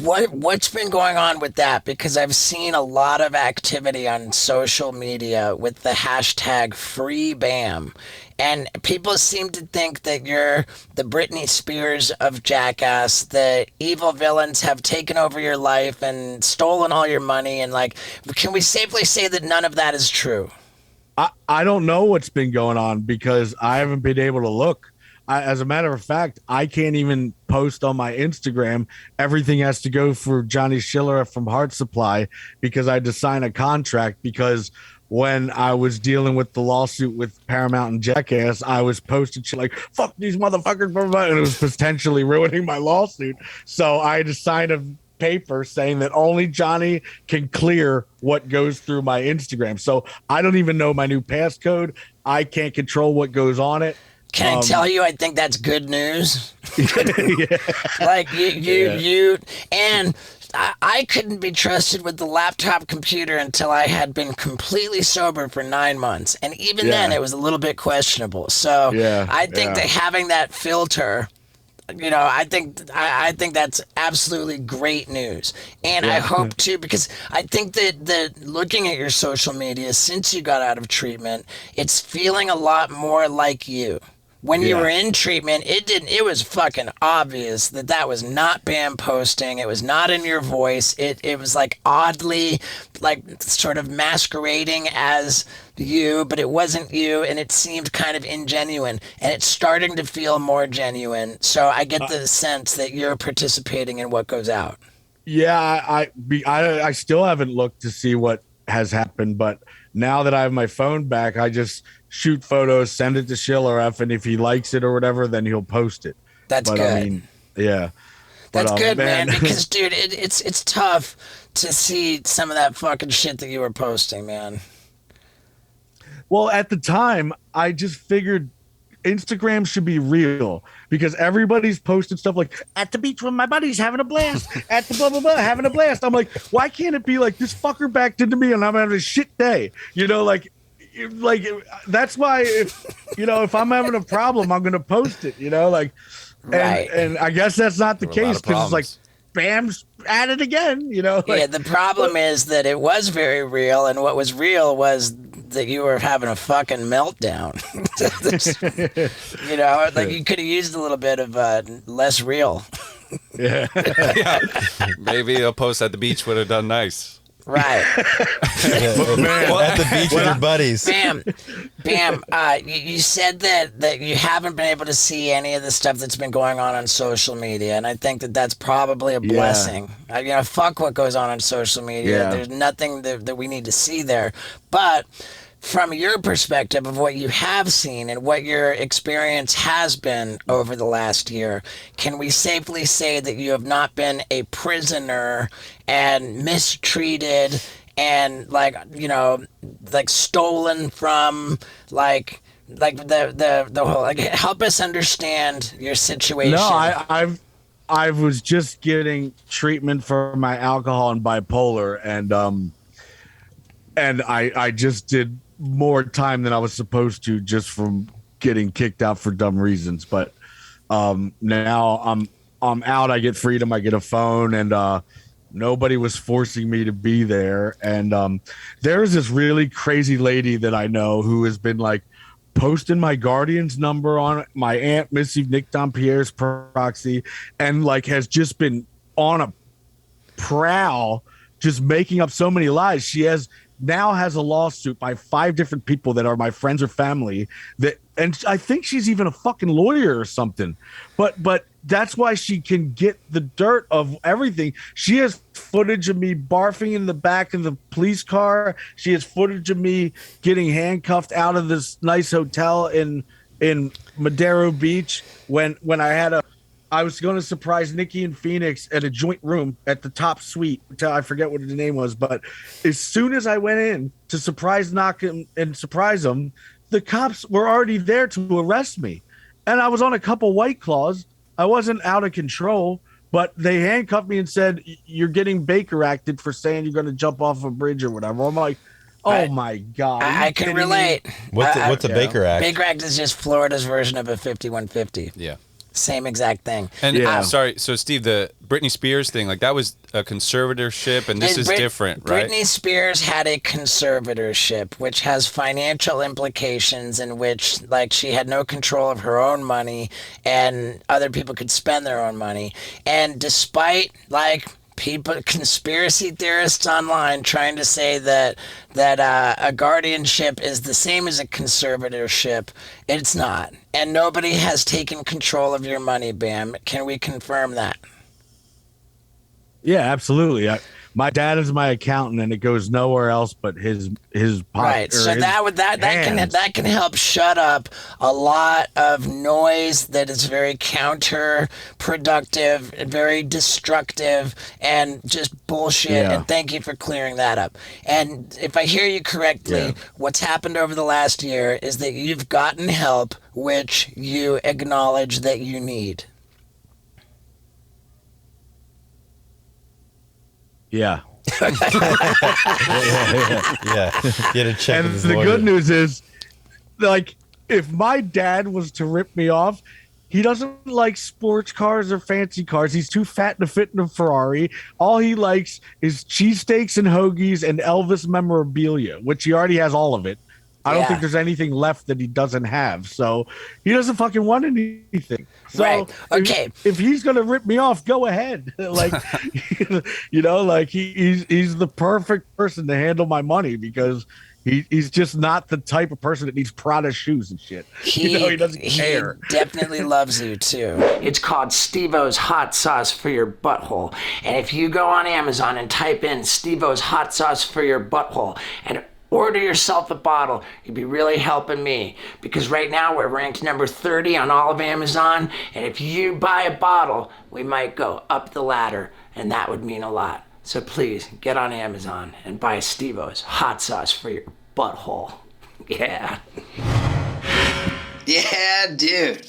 What's been going on with that? Because I've seen a lot of activity on social media with the hashtag free Bam. And people seem to think that you're the Britney Spears of Jackass, the evil villains have taken over your life and stolen all your money. And like, can we safely say that none of that is true? I don't know what's been going on because I haven't been able to look. As a matter of fact, I can't even post on my Instagram. Everything has to go through Johnny Schiller from Heart Supply because I had to sign a contract because when I was dealing with the lawsuit with Paramount and Jackass, I was posting shit like, fuck these motherfuckers, and it was potentially ruining my lawsuit. So I had to sign a paper saying that only Johnny can clear what goes through my Instagram. So I don't even know my new passcode. I can't control what goes on it. Can I tell you? I think that's good news. Yeah. Like you, and I couldn't be trusted with the laptop computer until I had been completely sober for 9 months, and even then, it was a little bit questionable. So I think that having that filter. I think that's absolutely great news. And I hope too, because I think that looking at your social media since you got out of treatment, it's feeling a lot more like you. When you were in treatment, it was fucking obvious that was not Bam posting. It was not in your voice. It was like oddly, like sort of masquerading as you, but it wasn't you, and it seemed kind of ingenuine, and it's starting to feel more genuine. So I get the sense that you're participating in what goes out. Yeah, I still haven't looked to see what has happened, but now that I have my phone back, I just shoot photos, send it to Schiller F, and if he likes it or whatever, then he'll post it. That's good. I mean, yeah. That's good, man. Because, dude, it's tough to see some of that fucking shit that you were posting, man. Well, at the time, I just figured Instagram should be real because everybody's posting stuff like at the beach with my buddies having a blast, at the blah blah blah having a blast. I'm like, why can't it be like this fucker backed into me and I'm having a shit day? Like that's why if I'm having a problem, I'm gonna post it. Right. And I guess that's not the case because it's like Bam's at it again. The problem is that it was very real, and what was real was that you were having a fucking meltdown. You could have used a little bit of less real. Yeah. Maybe a post at the beach would have done nice. Right. At the beach with your buddies. Bam, you said that you haven't been able to see any of the stuff that's been going on social media, and I think that's probably a blessing. Fuck what goes on social media. Yeah. There's nothing that we need to see there. But from your perspective of what you have seen and what your experience has been over the last year, can we safely say that you have not been a prisoner and mistreated and like stolen from like the whole, like, help us understand your situation? No, I was just getting treatment for my alcohol and bipolar, and I just did more time than I was supposed to just from getting kicked out for dumb reasons. But now I'm out. I get freedom. I get a phone, and nobody was forcing me to be there. And there's this really crazy lady that I know who has been like posting my guardian's number on my Aunt Missy Nick Dompierre's proxy, and like has just been on a prowl, just making up so many lies. She now has a lawsuit by 5 different people that are my friends or family, and I think she's even a fucking lawyer or something. But that's why she can get the dirt of everything. She has footage of me barfing in the back of the police car. She has footage of me getting handcuffed out of this nice hotel in Madero Beach when I was going to surprise Nikki and Phoenix at a joint room at the top suite. I forget what the name was, but as soon as I went in to surprise knock and surprise them, the cops were already there to arrest me. And I was on a couple White Claws. I wasn't out of control, but they handcuffed me and said, you're getting Baker acted for saying you're going to jump off a bridge or whatever. I'm like, oh my God. I can relate. What's a Baker Act? Baker Act is just Florida's version of a 5150. Yeah. Same exact thing. And Yeah. sorry, so Steve, the Britney Spears thing, like that was a conservatorship, and this is different, right? Britney Spears had a conservatorship, which has financial implications in which, like, she had no control of her own money, and other people could spend their own money. And despite, like, people, conspiracy theorists online trying to say that a guardianship is the same as a conservatorship, it's not. And nobody has taken control of your money, Bam. Can we confirm that? Yeah, absolutely. My dad is my accountant, and it goes nowhere else but his pocket. Right. So that can help shut up a lot of noise that is very counterproductive, very destructive, and just bullshit. Yeah. And thank you for clearing that up. And if I hear you correctly, what's happened over the last year is that you've gotten help, which you acknowledge that you need. Yeah. Yeah. Get a check. And with his the lawyer. good news is, like, if my dad was to rip me off, he doesn't like sports cars or fancy cars. He's too fat to fit in a Ferrari. All he likes is cheesesteaks and hoagies and Elvis memorabilia, which he already has all of it. I don't think there's anything left that he doesn't have. So he doesn't fucking want anything. So Right. Okay. If he's gonna rip me off, go ahead. Like, you know, like he's the perfect person to handle my money because he's just not the type of person that needs Prada shoes and shit. He doesn't care. He definitely loves you too. It's called Steve-O's Hot Sauce for Your Butthole. And if you go on Amazon and type in Steve-O's Hot Sauce for Your Butthole and order yourself a bottle, you'd be really helping me, because right now we're ranked number 30 on all of Amazon, and if you buy a bottle, we might go up the ladder, and that would mean a lot. So please get on Amazon and buy Steve-O's Hot Sauce for Your Butthole. Yeah. Yeah, dude.